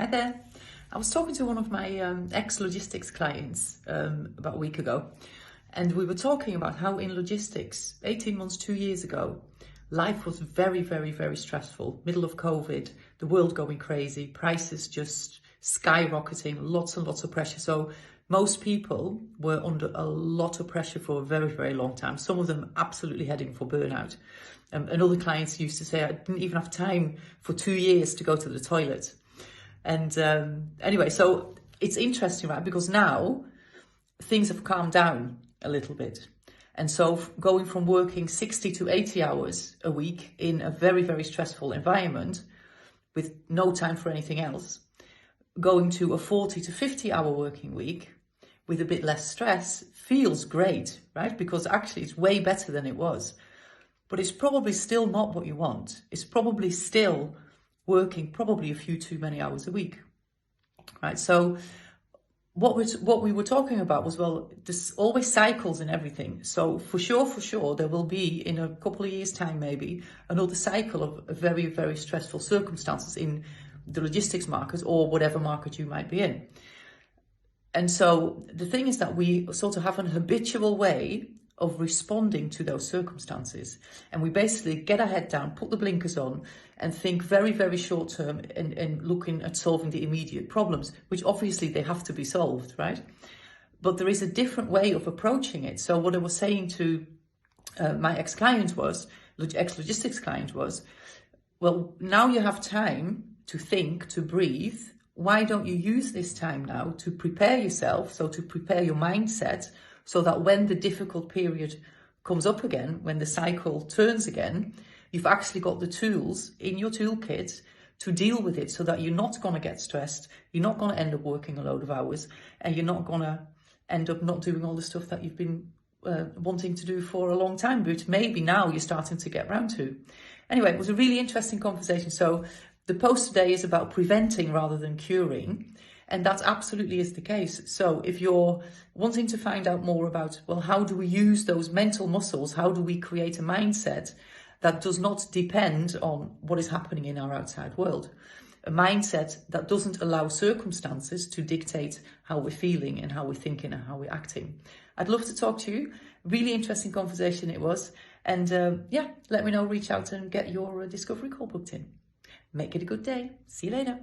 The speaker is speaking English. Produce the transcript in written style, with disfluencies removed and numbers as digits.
Hi there. I was talking to one of my ex-logistics clients about a week ago, and we were talking about how in logistics, 18 months, 2 years ago, life was very, very, very stressful. Middle of COVID, the world going crazy, prices just skyrocketing, lots and lots of pressure. So most people were under a lot of pressure for a very, very long time. Some of them absolutely heading for burnout. And other clients used to say, I didn't even have time for 2 years to go to the toilet. And anyway, so it's interesting, right? Because now things have calmed down a little bit. And so going from working 60 to 80 hours a week in a very, very stressful environment with no time for anything else, going to a 40 to 50 hour working week with a bit less stress feels great, right? Because actually it's way better than it was. But it's probably still not what you want. It's probably still working probably a few too many hours a week, right? So what we were talking about was, well, there's always cycles in everything. So for sure, there will be in a couple of years' time, maybe another cycle of very, very stressful circumstances in the logistics market or whatever market you might be in. And so the thing is that we sort of have an habitual way of responding to those circumstances. And we basically get our head down, put the blinkers on and think very, very short term and looking at solving the immediate problems, which obviously they have to be solved, right? But there is a different way of approaching it. So what I was saying to my ex-client was, ex-logistics client was, well, now you have time to think, to breathe. Why don't you use this time now to prepare yourself, so to prepare your mindset, so that when the difficult period comes up again, when the cycle turns again, you've actually got the tools in your toolkit to deal with it so that you're not going to get stressed, you're not going to end up working a load of hours, and you're not going to end up not doing all the stuff that you've been wanting to do for a long time, but maybe now you're starting to get round to. Anyway, it was a really interesting conversation. So the post today is about preventing rather than curing. And that absolutely is the case. So if you're wanting to find out more about, well, how do we use those mental muscles? How do we create a mindset that does not depend on what is happening in our outside world? A mindset that doesn't allow circumstances to dictate how we're feeling and how we're thinking and how we're acting. I'd love to talk to you. Really interesting conversation it was. And let me know, reach out and get your discovery call booked in. Make it a good day. See you later.